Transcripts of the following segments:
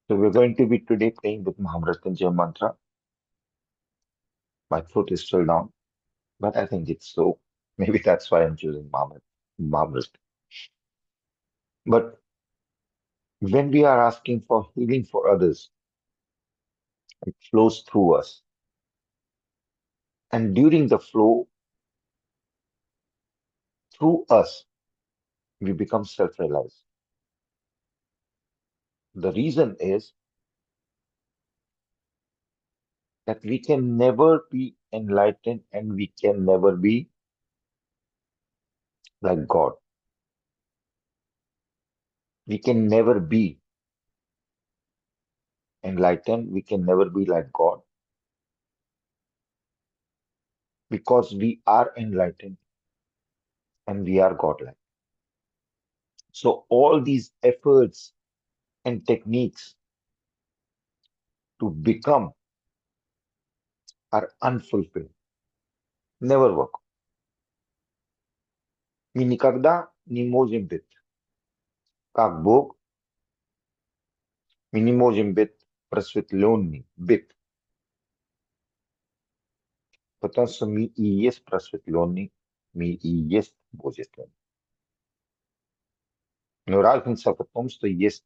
So we're going to be today playing with Mahamrityunjaya mantra. My throat is still down, but I think it's so. Maybe that's why I'm choosing Mahamrit. But when we are asking for healing for others, it flows through us. And during the flow through us, we become self-realized. The reason is that we can never be enlightened and we can never be like God. We can never be enlightened. We can never be like God because we are enlightened and we are godlike. So all these efforts and techniques to become are unfulfilled, never work. Мы никогда не можем быть как Бог, мы не можем быть просветленными, потому что мы и есть просветленные, мы и есть божественные. Но разница в том, что есть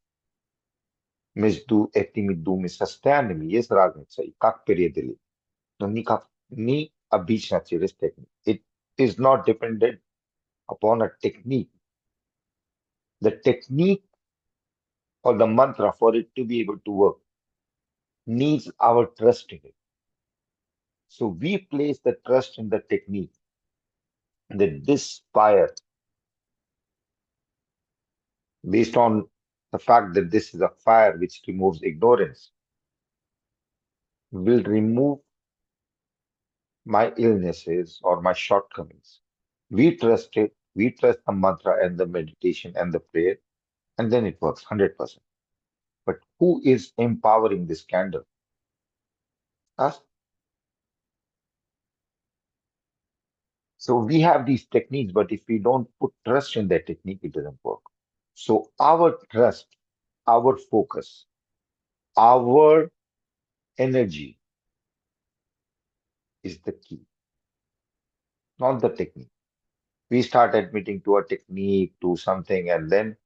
между этими двумя состояниями, есть разница, и как преодолеть. Но никак не обычно через технику. It is not dependent upon a technique. The technique or the mantra for it to be able to work needs our trust in it. So we place the trust in the technique that this fire, based on the fact that this is a fire which removes ignorance, will remove my illnesses or my shortcomings. We trust it, we trust the mantra and the meditation and the prayer, and then it works 100%. But who is empowering this candle? Us. So we have these techniques, but if we don't put trust in that technique, it doesn't work. So our trust, our focus, our energy is the key, not the technique. We start admitting to a technique, to something, and then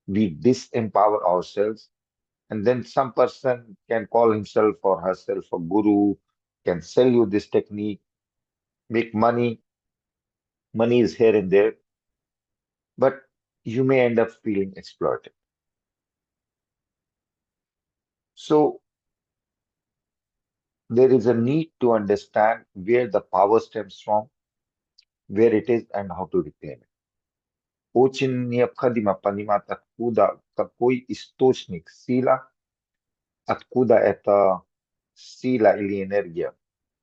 we disempower ourselves. And then some person can call himself or herself a guru, can sell you this technique, make money. Money is here and there, but you may end up feeling exploited. So there is a need to understand where the power stems from, where it is, and how to reclaim it. Очень необходимо понимать, откуда, какой источник сила, откуда эта сила или энергия,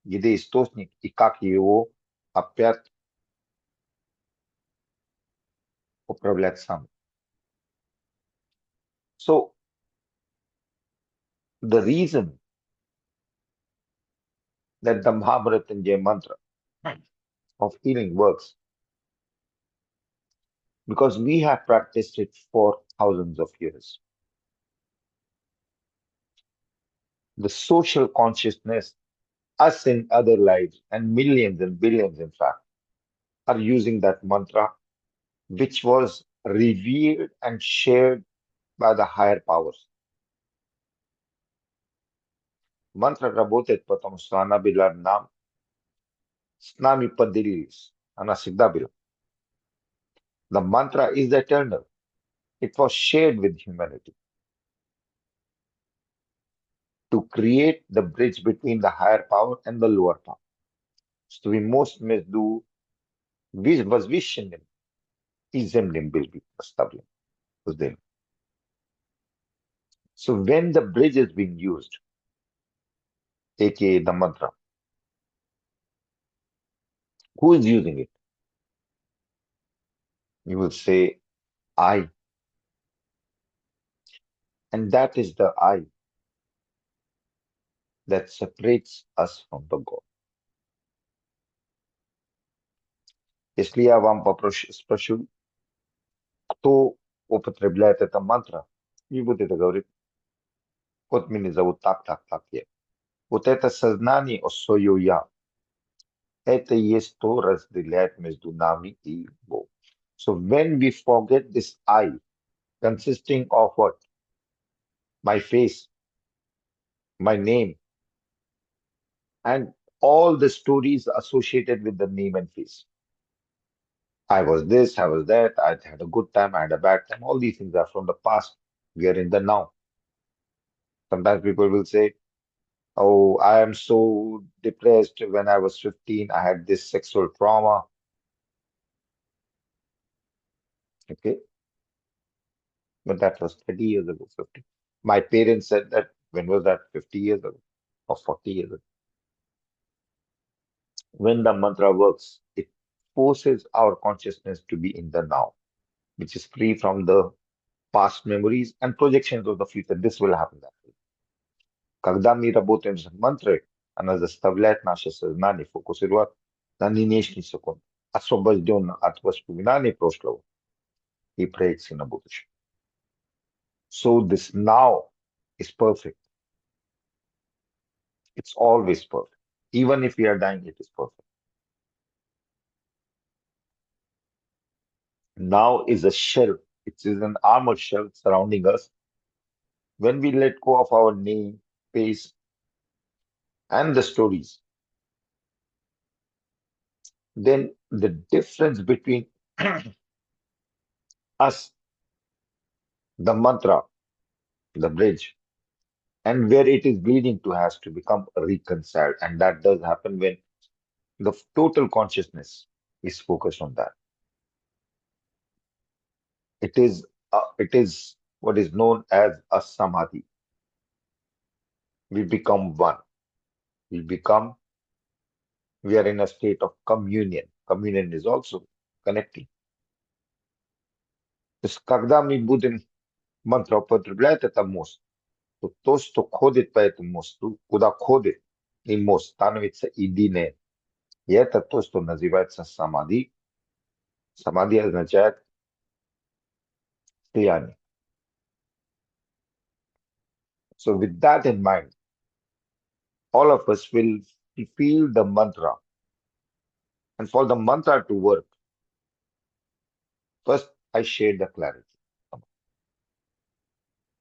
где источник и как его опять управлять сам. So the reason that the Mahamrityunjaya mantra of healing works because we have practiced it for thousands of years. The social consciousness, us in other lives, and millions and billions, in fact, are using that mantra, which was revealed and shared by the higher powers. Mantra работает, потому что она была нам, с нами поделились. Она всегда была. The mantra is eternal. It was shared with humanity to create the bridge between the higher power and the lower power. Стоимость между возвышенным и земным был поставлен. So when the bridge is being used, aka the mantra, who is using it? You will say, I. And that is the I that separates us from the God. Если я вам спрошу, кто употребляет это мантра, и будет это говорить, Вот мне зовут так. Вот это сознание осою я, это и есть то разделяет между нами и Богом. So when we forget this I, consisting of what? My face, my name, and all the stories associated with the name and face. I was this, I was that, I had a good time, I had a bad time. All these things are from the past. We are in the now. Sometimes people will say, oh, I am so depressed. When I was 15, I had this sexual trauma. Okay, but that was 30 years ago, 50. My parents said that when was that? 50 years ago or 40 years ago. When the mantra works, it forces our consciousness to be in the now, which is free from the past memories and projections of the future. This will happen that way. Когда мы работаем с мантрой, она заставляет наше сознание фокусировать на нынешний секунд, освобожденно от воспоминаний прошлого и проекций на будущее. So this now is perfect. It's always perfect. Even if we are dying, it is perfect. Now is a shell. It is an armored shell surrounding us. When we let go of our name, face, and the stories, then the difference between us, the mantra, the bridge, and where it is leading to has to become reconciled. And that does happen when the total consciousness is focused on that. It is what is known as a samadhi. We become one. We become, we are in a state of communion. Communion is also connecting. То есть, когда мы будем мантра употреблять это мост, то, что ходит по этому мосту, куда ходит, и мост становится единым. И это то, что называется самадhi. Самадhi означает слияние. So with that in mind, all of us will feel the mantra. And for the mantra to work, first I share the clarity.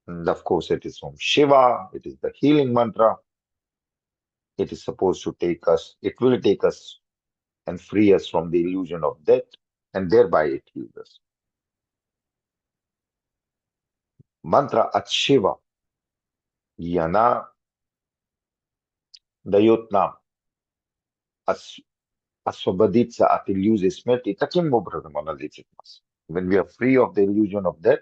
And of course, it is from Shiva, it is the healing mantra. It is supposed to take us, it will take us and free us from the illusion of death, and thereby it heals us. Mantra от Shiva, и она дает нам освободиться от иллюзии смерти. И таким образом она лечит нас. When we are free of the illusion of death,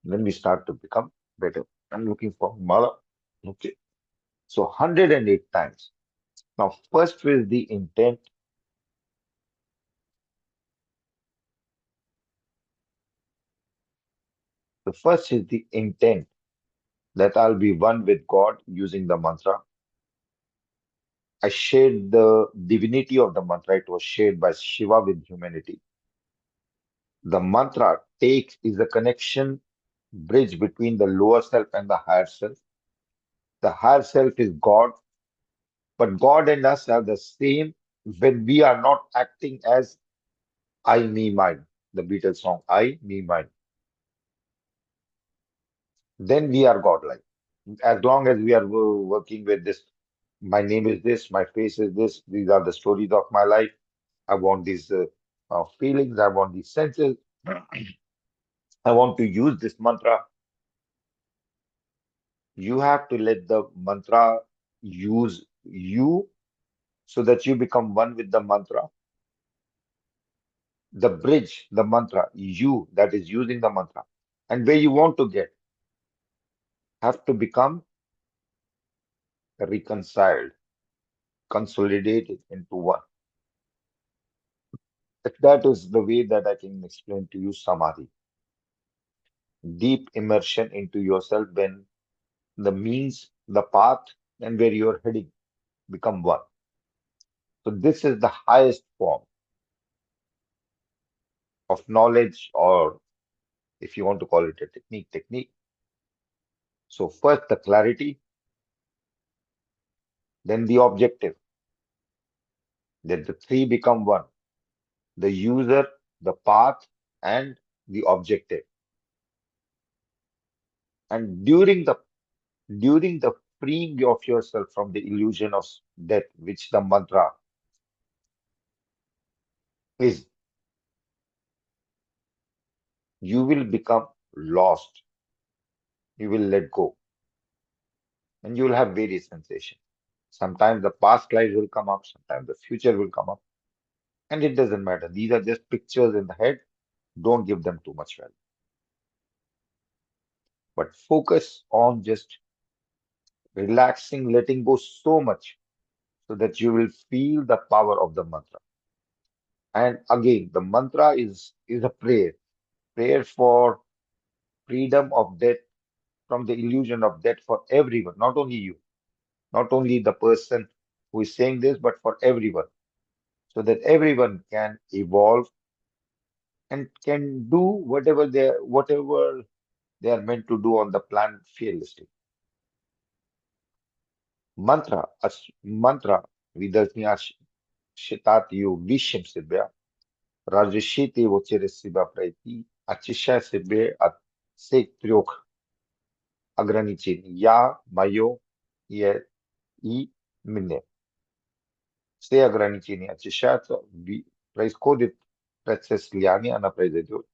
then we start to become better. I'm looking for Mala. Okay. So 108 times. Now, first is the intent. The first is the intent that I'll be one with God using the mantra. I shared the divinity of the mantra. It was shared by Shiva with humanity. The mantra takes is a connection bridge between the lower self and the higher self. The higher self is God, but God and us are the same when we are not acting as I, me, mine. The Beatles song, I, me, mine. Then we are godlike. As long as we are working with this, my name is this, my face is this, these are the stories of my life. I want these feelings, I want these senses. I want to use this mantra. You have to let the mantra use you so that you become one with the mantra. The bridge, the mantra, you that is using the mantra, and where you want to get have to become reconciled, consolidated into one. That is the way that I can explain to you samadhi. Deep immersion into yourself when the means, the path, and where you're heading become one. So this is the highest form of knowledge, or if you want to call it a technique. So first the clarity, then the objective, then the three become one. The user, the path, and the objective. And during the freeing of yourself from the illusion of death, which the mantra is, you will become lost. You will let go, and you will have various sensations. Sometimes the past lives will come up, sometimes the future will come up, and it doesn't matter. These are just pictures in the head. Don't give them too much value, but focus on just relaxing, letting go so much so that you will feel the power of the mantra. And again, the mantra is a prayer for freedom of death, from the illusion of death for everyone, not only you, not only the person who is saying this, but for everyone, so that everyone can evolve and can do whatever they are meant to do on the planet fearlessly. Mantra vidasnya shitat yu vishim sibya rajashiti vocere siba praiti achisha sibe at se triok ограничений. Я, мое, и мне. Все ограничения очищаются, происходит процесс слияния, она произойдет.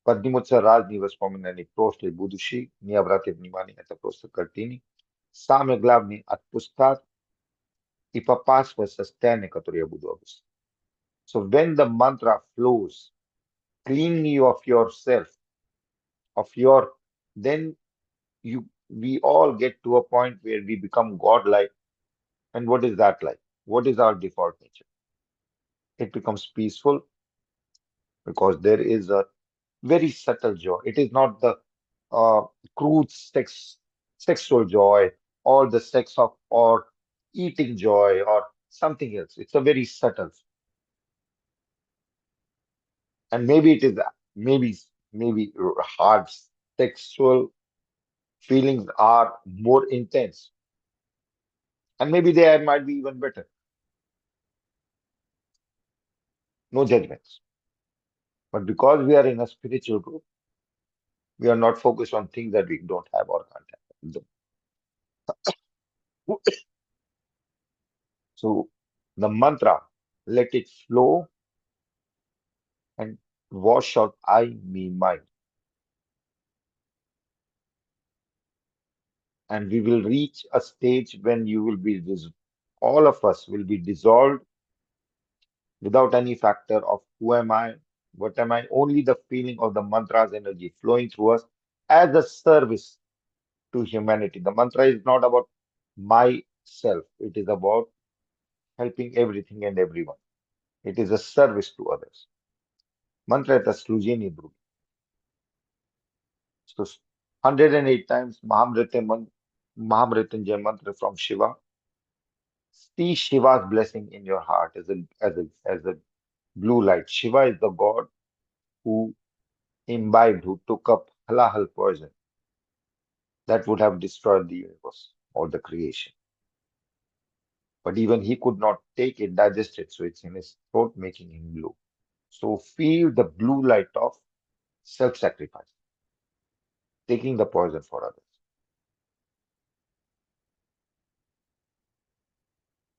Поднимутся разные воспоминания, прошлое, будущее. Не обратите внимания, это просто картины. Самое главное — отпускать и попасть в состояние, которое я буду объяснять. So when the mantra flows, clean you of yourself, of your, then we all get to a point where we become godlike. And what is that like? What is our default nature? It becomes peaceful because there is a very subtle joy. It is not the uh, crude sexual joy, or the sex of, or eating joy, or something else. It's a very subtle, and maybe it is maybe maybe hard sexual feelings are more intense, and maybe they might be even better. No judgments, but because we are in a spiritual group, we are not focused on things that we don't have or can't have. So the mantra, let it flow and wash out I, me, mine. And we will reach a stage when you will be, all of us will be dissolved without any factor of who am I, what am I, only the feeling of the mantra's energy flowing through us as a service to humanity. The mantra is not about myself, it is about helping everything and everyone. It is a service to others. Mantra это служение другим. So 108 times Mahamrityunjay mantra from Shiva. See Shiva's blessing in your heart as a blue light. Shiva is the god who imbibed, who took up halahal poison that would have destroyed the universe or the creation. But even he could not take it, digest it, so it's in his throat, making him blue. So feel the blue light of self-sacrifice, taking the poison for others.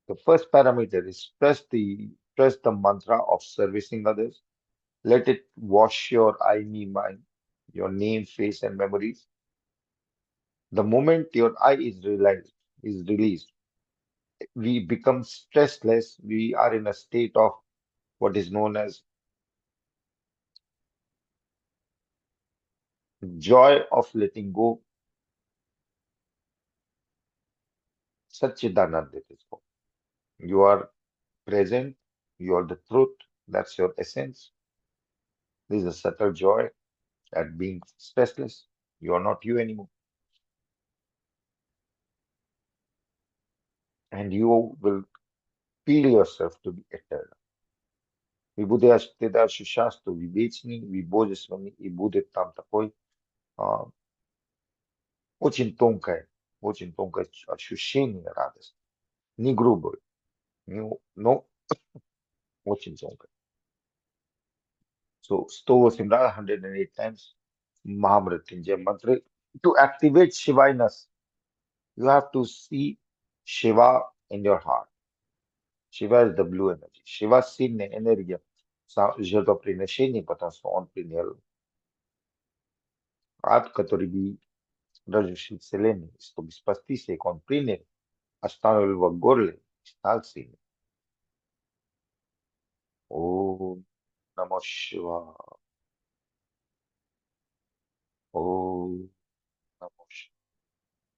The first parameter is press the mantra of servicing others. Let it wash your I, me, mine, your name, face, and memories. The moment your I is released, we become stressless. We are in a state of what is known as joy of letting go. Satchidanand it is called. You are present, you are the truth, that's your essence. There is a subtle joy at being stressless. You are not you anymore. And you will feel yourself to be eternal. Ви буде те дальше щастя, ви вічні, ви божественні, і буде там такой 我真痛快 ощущение радости, не грубое, но очень тонкое. So 108 раз, 108 times Mahamrityunjay mantra. To activate Shiva in us, you have to see Shiva in your heart. Shiva is the blue energy. Shiva сильная энергия жертвоприношения, потому что он принял ад, который бы разрушил вселенную, чтобы спастись, и он принял, оставил его в горле и стал сильным. О, Намо Шива, о, Намо Шива.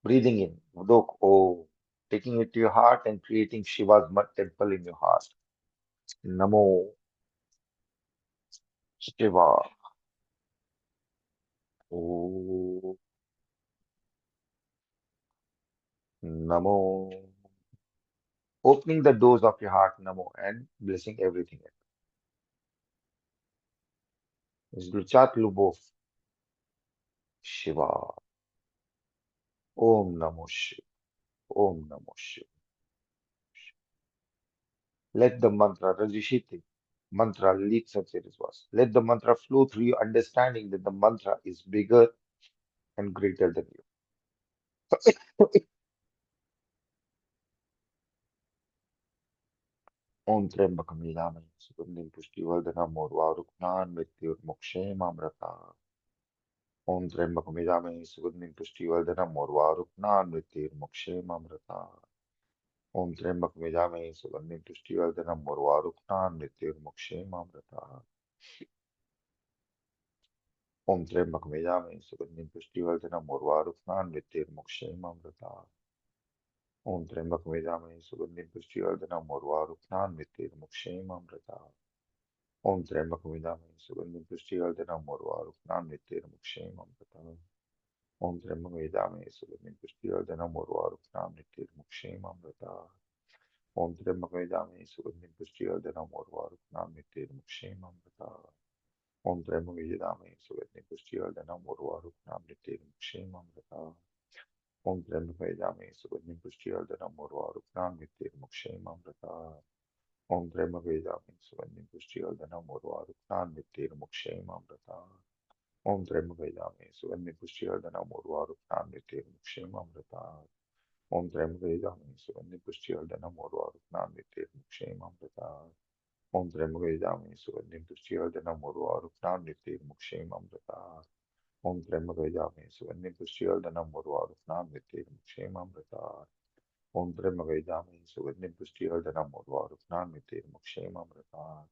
Breathing in, вдох, о, taking it to your heart and creating Shiva's temple in your heart. Namo Shiva. Oh, Namo. Opening the doors of your heart, Namo, and blessing everything. Излучать любовь, Shiva. Om Namo Shiva. Om Namo Shiva. Let the mantra, Rajishiti, mantra leads us in his verse. Let the mantra flow through you, understanding that the mantra is bigger and greater than you. Om Trembakam Yamani, Sugandhim Pushtivardanam Urvaruknan Mrityurmokshema Amrata. Om Trembakam Yamani, Sugandhim Pushtivardanam Urvaruknan Mrityurmokshema Amrata. Om Trembakam Yamani, Sugandhim Pushtivardanam Urvaruknan Mrityurmokshema Amrata. Om Trembakam Yamani, Sugandhim Pushtivardanam Urvaruknan Mrityurmokshema Amrata. Om Trembakam Yamani, Sugandhim Pushtivardanam Urvaruknan Mrityurmokshema Amrata. Om Trembakam Yamani, Sugandhim Pushtivardanam Urvaruknan Mrityurmokshema Amrata. Om Trembakam Yamani, Sugandhim Pushtivardanam Urvaruknan Mrityurmokshema Amrata. Om Trembakam Yamani, Sugandhim Pushtivardanam Urvaruknan Mrityurmokshema Amrata. Om Trembakam Yamani, Sugandhim Pushtivardanam Urvaruknan Mrityurmokshema Amrata. Om Trembakam Yamani, Sugandhim Pushtivardanam Urvaruknan Mrityurmokshema Amrata. Om Trembakam Yamani, Sugandhim Pushtivardanam Urvaruknan Mrityurmokshema Amrata. Om Trembakam Yamani, Sugandhim Pushtivardanam Urvaruknan Mrityurmokshema Amrata. Om Trembakam Yamani, Sugandhim Pushtivardanam Urvaruknan Mrityurmokshema Amrata. Om Trembakam Yamani, Sugandhim Pushtivardanam Urvaruknan Mrityurmokshema Amrata. Om Trembakam Yamani, Sugandhim Pushtivardanam Urvaruknan Mrityurmokshema Amrata. Om Trembakam Yamani, Sugandhim Pushtivardanam Urvaruknan Mrityurmokshema Amrata. Om Trembakam Yamani, Sugandhim Pushtivardanam Urvaruknan Mrityurmokshema Amrata. Om Trembakam Yamani, Sugandhim Pushtivardanam Urvaruknan Mrityurmokshema Amrata.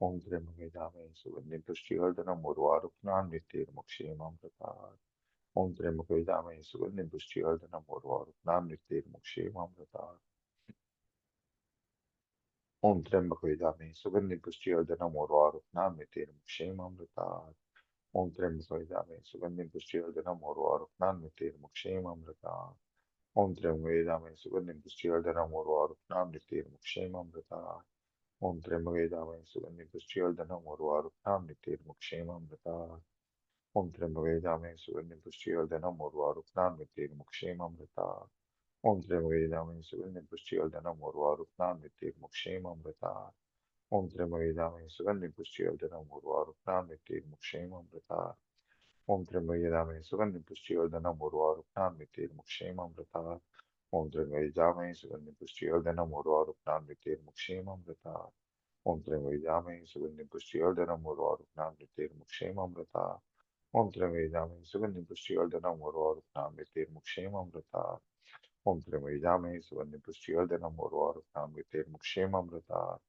Om Trembakam Yamani, Sugandhim Pushtivardanam Urvaruknan Mrityurmokshema Amrata. Om Trembakam Yamani, Sugandhim Pushtivardanam Urvaruknan Mrityurmokshema Amrata. Om Trembakam Yamani, Sugandhim Pushtivardanam Urvaruknan Mrityurmokshema Amrata. Om Trembakam Yamani, Sugandhim Pushtivardanam Urvaruknan Mrityurmokshema Amrata. Om Trembakam Yamani, Sugandhim Pushtivardanam Urvaruknan Mrityurmokshema Amrata. Om Trembakam Yamani, Sugandhim Pushtivardanam Urvaruknan Mrityurmokshema Amrata. Om Trembakam Yamani, Sugandhim Pushtivardanam Urvaruknan Mrityurmokshema Amrata. Om Trembakam Yamani, Sugandhim Pushtivardanam Urvaruknan Mrityurmokshema Amrata. Om Trembakam Yamani, Sugandhim Pushtivardanam Urvaruknan Mrityurmokshema Amrata. Om Trembakam Yamani, Sugandhim Pushtivardanam Urvaruknan Mrityurmokshema Amrata. Om Trembakam Yamani, Sugandhim Pushtivardanam Urvaruknan Mrityurmokshema Amrata. Om Trembakam Yamani, Sugandhim Pushtivardanam Urvaruknan Mrityurmokshema Amrata.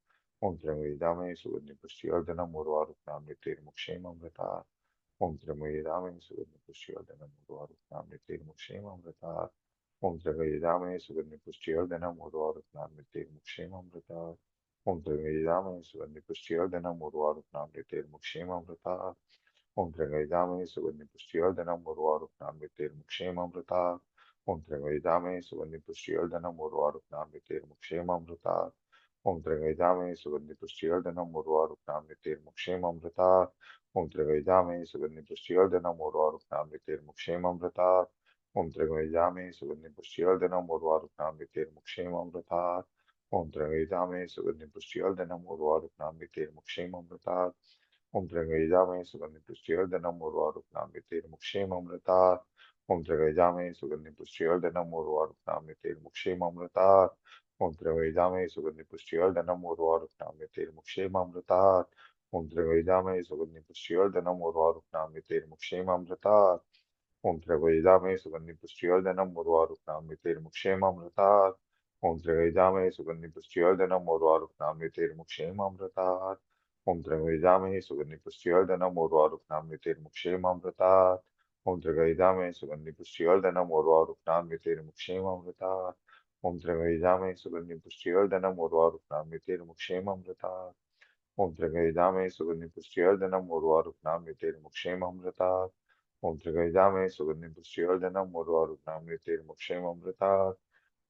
Om Trembakam Yamani, Sugandhim Pushtivardanam Urvaruknan Mrityurmokshema Amrata. Om Trembakam Yamani, Sugandhim Pushtivardanam Urvaruknan Mrityurmokshema Amrata. Om Trembakam Yamani, Sugandhim Pushtivardanam Urvaruknan Mrityurmokshema Amrata. Om Trembakam Yamani, Sugandhim Pushtivardanam Urvaruknan Mrityurmokshema Amrata. Om Trembakam Yamani, Sugandhim Pushtivardanam Urvaruknan Mrityurmokshema Amrata. Om Trembakam Yamani, Sugandhim Pushtivardanam Urvaruknan Mrityurmokshema Amrata. Om Trembakam Yamani, Sugandhim Pushtivardanam Urvaruknan Mrityurmokshema Amrata. Om Trembakam Yamani, Sugandhim Pushtivardanam Urvaruknan Mrityurmokshema Amrata. Om Trigvejame Sugandhim Pushtivardanam Urvaruknam Vitirmukshemamritat. Om Trigvejame Sugandhim Pushtivardanam Urvaruknam Vitirmukshemamritat. Om Trigvejame Sugandhim Pushtivardanam Urvaruknam Vitirmukshemamritat. Om Trigvejame Sugandhim Pushtivardanam Urvaruknam Vitirmukshemamritat. Om Trigvejame Sugandhim Pushtivardanam Urvaruknam Vitirmukshemamritat. Om Trigvejame Sugandhim Pushtivardanam Urvaruknam Vitirmukshemamritat. Om Trigvejame Sugandhim Pushtivardanam Urvaruknam Vitirmukshemamritat. Om Trigvejame Sugandhim Pushtivardanam Urvaruknam Vitirmukshemamritat. Om Trigvejame Sugandhim Pushtivardanam Urvaruknam Vitirmukshemamritat. Om Trigvejame Sugandhim Pushtivardanam Urvaruknam Vitirmukshemamritat. Om Trigvejame Sugandhim Pushtivardanam Urvaruknam Vitirmukshemamritat. Om Trigvejame Sugandhim Pushtivardanam Urvaruknam Vitirmukshemamritat.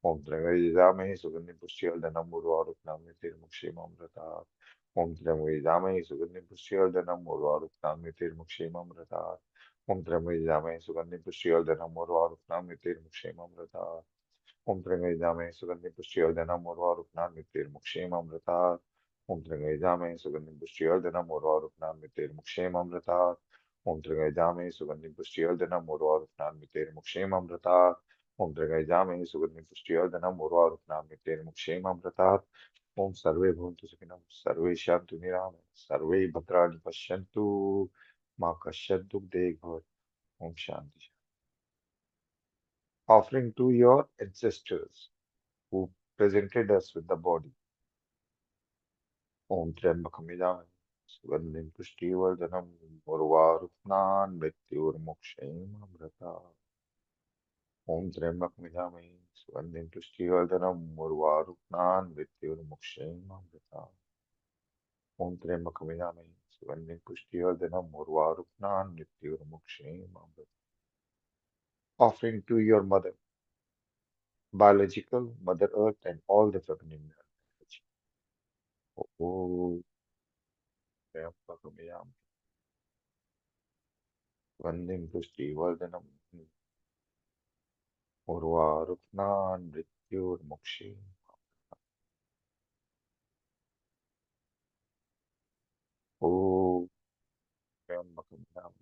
Om Trigvejame Sugandhim Pushtivardanam Urvaruknam Vitirmukshemamritat. Om Trigvejame Sugandhim Pushtivardanam Urvaruknam Vitirmukshemamritat. Om Trigvejame Sugandhim Pushtivardanam Urvaruknam Vitirmukshemamritat. Om Trigvejame Sugandhim Pushtivardanam Urvaruknam Vitirmukshemamritat. Om Trigvejame Sugandhim Pushtivardanam Urvaruknam Vitirmukshemamritat. Om Trigvejame Sugandhim Pushtivardanam Urvaruknam Vitirmukshemamritat. Om Trigvejame Sugandhim Pushtivardanam Urvaruknam Vitirmukshemamritat. Om Trigvejame Sugandhim Pushtivardanam Urvaruknam Vitirmukshemamritat. Om Sarve Bhavantu Sukhinam Sarve Shantu Niram Sarve Bhadrani Pashyantu Ma Kasyat Dukdek Bhavat. Om Shanti. Offering to your ancestors who presented us with the body. Om Triambakam Sugandhim Pushtivardhanam Urvaruknan Mrityurmukshayam Amrita. Om Triambakam Sugandhim Pushtivardhanam Urvaruknan Mrityurmukshayam Amrita. Om Triambakam Sugandhim Pushtivardhanam Urvaruknan Mrityurmukshayam Amrita. Offering to your mother, biological Mother Earth and all the feminine energy. Om Triambakam Sugandhim Pushtivardhanam Urvaruknan Mrityurmukshayam. Om Triambakam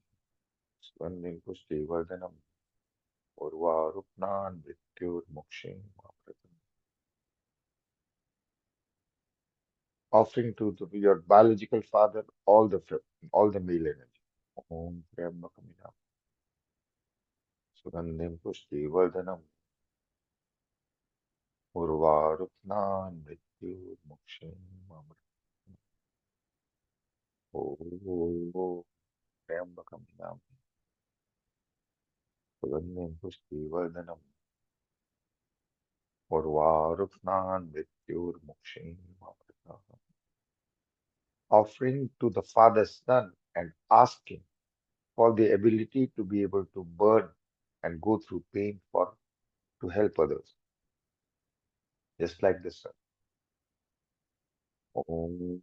Sugandhim Pushtivardhanam Urvaruknan Mrityurmukshayam. Offering to your biological father all the male energy. Om Triambakam Sugandhim Pushtivardhanam Urvaruknan Mrityurmukshayam. Om Triambakam Sugandhim Pushtivardhanam Urvaruknan Mrityurmukshayam. Offering to the Father's Son and asking for the ability to be able to burn and go through pain for to help others, just like the Son. Om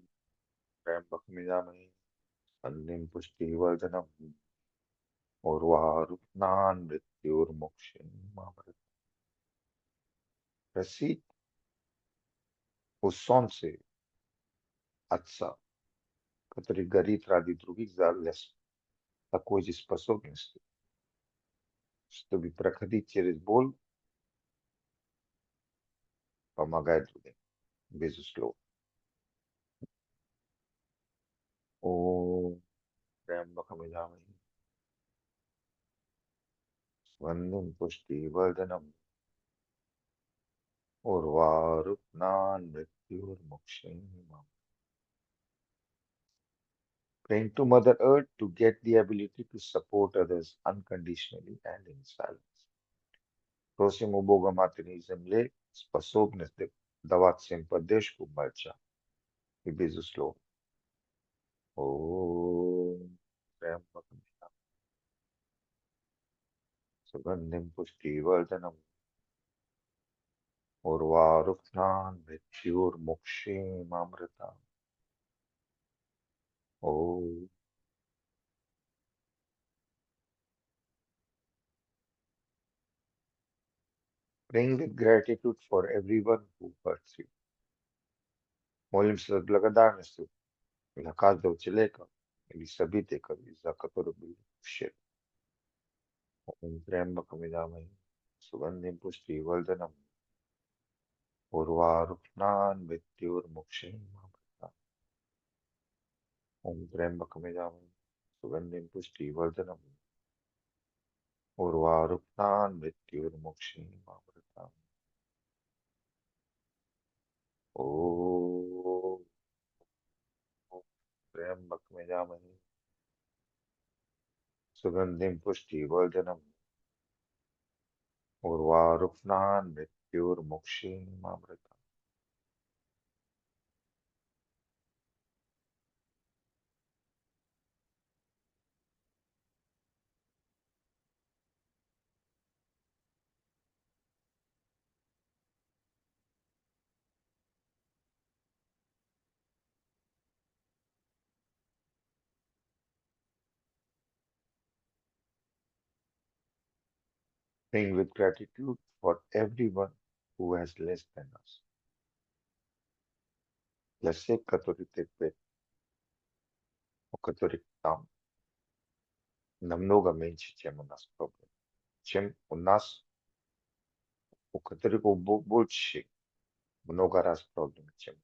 Trambakam Sandhim Pushtivardhanam Urvaruknan Mrityurmukshayam. Recite o som se atsa, către gărit de drugih zales, la coisa sposobnosti, чтобы проходить через боль, помогать другим, безусловно. Om Trambakam Sandhim Pushtivardhanam Urvaruknan Mrityurmukshayam. Praying to Mother Earth to get the ability to support others unconditionally and in silence. Próximo Boga Maternizem lê способность давать всем поддержку мальча и безусловно. Om Trambakam Sugandhim Pushtivardhanam Urvaruknan Mrityurmukshayam Amritam. Om Praying with gratitude for everyone who hurts you. Молимся с благодарностью для каждого человека или события, из-за которых были ущерб. Ом Триамбакам Идамай, Сувандим Пушти Вальданам, Урварукнан Мриттюрмукшим Мамритам. Ом Триамбакам Идамай, Сувандим Пушти Вальданам, Урварукнан Mrityurmukshim Amritam. Om Triambakam Yamani Sugandhim Pushti Vardhanam Urvaruknan Mrityurmukshim Amritam. Praying with gratitude for everyone who has less than us. Lesse который терпит, у которых там намного меньше, чем у нас проблем. Чем у нас, у которых больше, много раз проблем, чем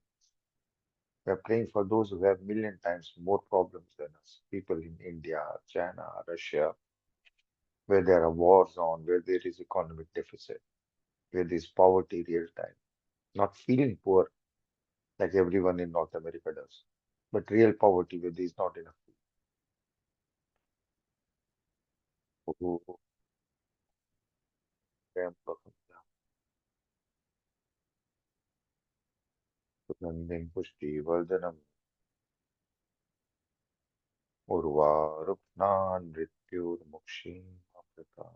we are praying for those who have million times more problems than us. People in India, China, Russia, where there are wars on, where there is economic deficit, where there is poverty real time. Not feeling poor like everyone in North America does, but real poverty where there is not enough food. Oh, damn, Sugandhim Pushti Vardhanam Urva Ruknan Mrityur Mukshim Amritam.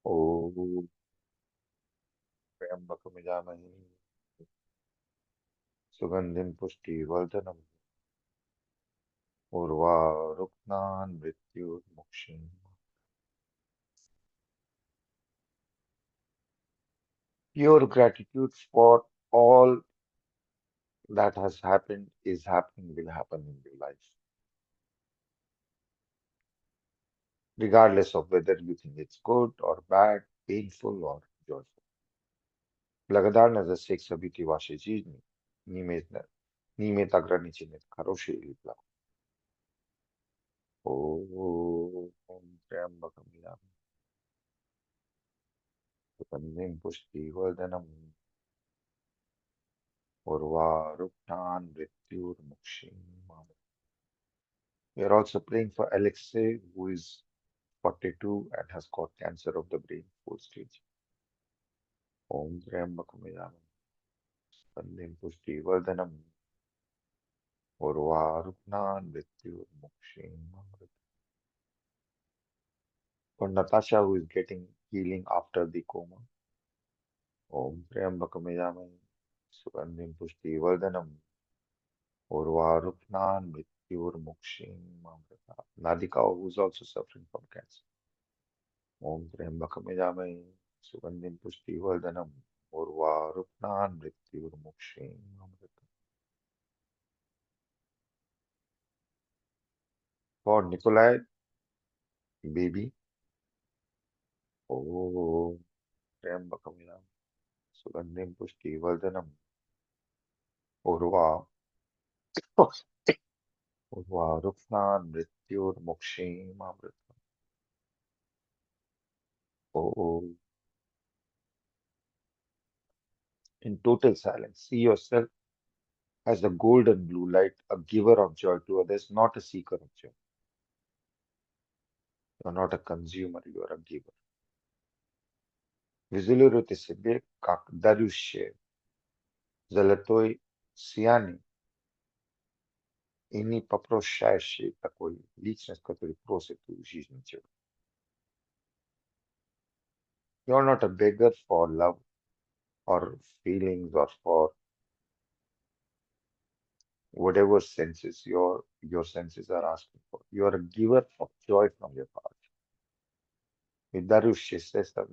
Oh, Triambakam Sugandhim Pushti Vardhanam Urva Ruknan Mrityur Mukshim. Pure gratitude for all that has happened, is happening, will happen in your life, regardless of whether you think it's good or bad, painful or joyful. Благодарность за всех событий вашей жизни не имеет ограничения, хорошие или плохие. Om Triambakam Yam Sugandhim Pushti Vardhanam Urva Ruknan Mrityur Mukshim. We are also praying for Alexei, who is 42 and has got cancer of the brain, full stage. Om Triambakam Yam Sugandhim Pushti Vardhanam Urva Ruknan Mrityur Mukshim. For Natasha, who is getting healing after the coma. Om Triambakam Yam Sugandhim Pushti Vardhanam Urvaruknan Mrityur Mukshim Amrita. Nadika, who is also suffering from cancer. Om Triambakam Yam Sugandhim Pushti Vardhanam Urvaruknan Mrityur Mukshim Amrita. For Nikolai, baby. Om Triambakam Yam Sugandhim Pushti Vardhanam Urva Urvaruknan Mrityur Mukshim Amrita. Oh, in total silence, see yourself as the golden blue light, a giver of joy to others, not a seeker of joy. You are not a consumer, you are a giver. Визуализируйте себе, как дарющее золотой сияние и не попрощающий такой личность, который просит у жизни человека. You are not a beggar for love or feelings or for whatever senses your senses are asking for. You are a giver of joy from your heart. Vidarushya says that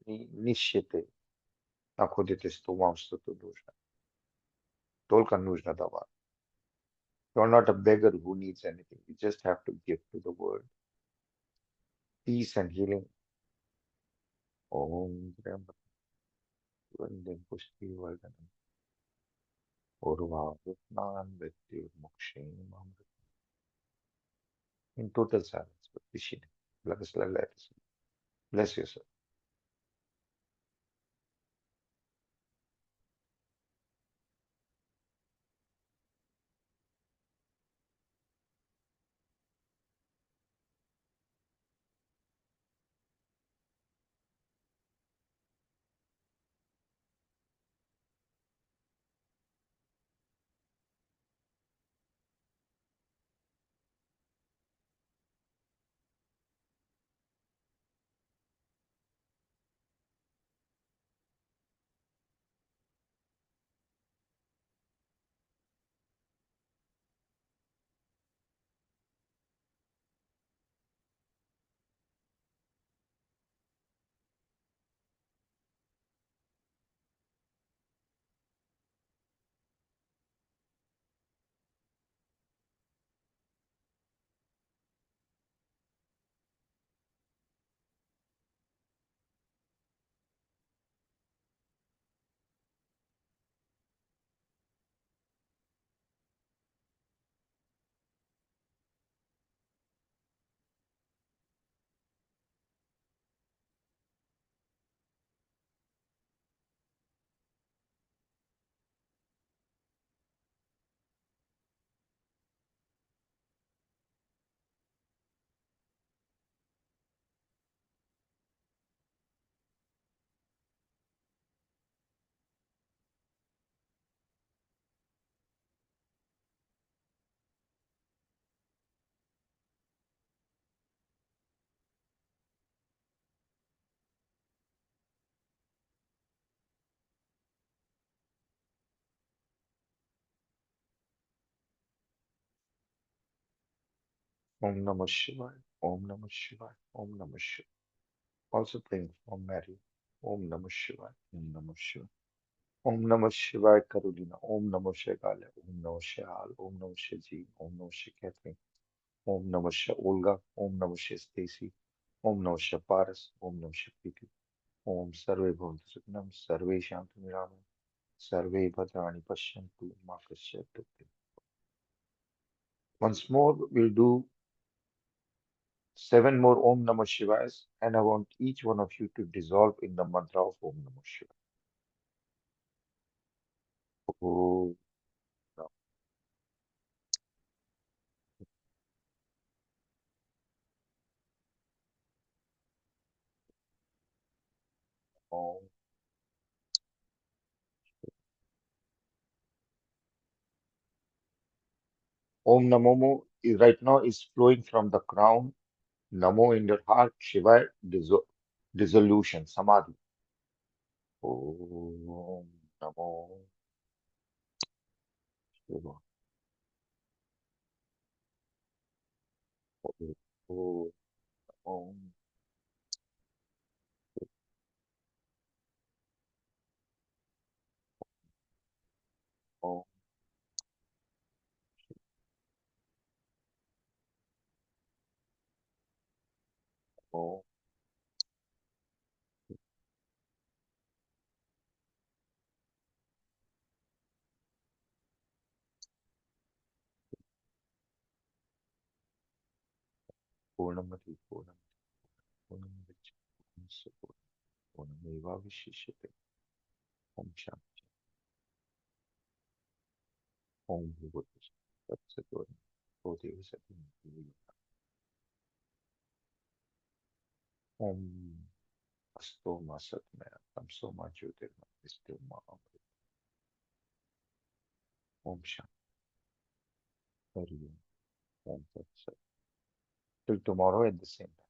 Винищете находитесь в том, что нужно. Только нужно давать. You're not a beggar who needs anything. You just have to give to the world peace and healing. Om Vandem Pushti Vardhanam Urva Rupnan Vetti Mokshim Amrit. In total silence, but Vishini. Bless yourself. Om Namah Shivaya. Om Namah Shivaya. Om Namah Shivaya. Also praying from Mary. Om Namah Shivaya. Om Namah Shivaya. Om Namah Shivaya Karulina. Om Namah Shivaya. Om Namah Shihal. Om Namah Shiji. Om Namah Shri Catherine. Om Namah Shri Olga. Om Namah Shri Stacy. Om Namah Shri Paras. Om Namah Shri Preeti. Om Sarve Bhavantu Sukhinam. Sarve Shantu Niramam. Sarve Bhadrani Pashyantu. Ma Kasyatu. Once more, we'll do 7 more Om Namah Shivayas, and I want each one of you to dissolve in the mantra of Om Namah Shivaya. Om Om Om Namo is right now is flowing from the crown. Namo in your heart. Shivaya dissolution. Samadhi. Om Namo Shivaya. Om Om Om Om Purnamati Purnamati Purnamati Purnameva Vishishite. Om Shanti. Om Bhagavate Tatsatori. Bodhi Sati. Om Astoma Satmaya Tamsoma Jyotirma Vistilma Amrit. Om Shanti. Hari Om. Om Tat Sat. Till tomorrow at the same time.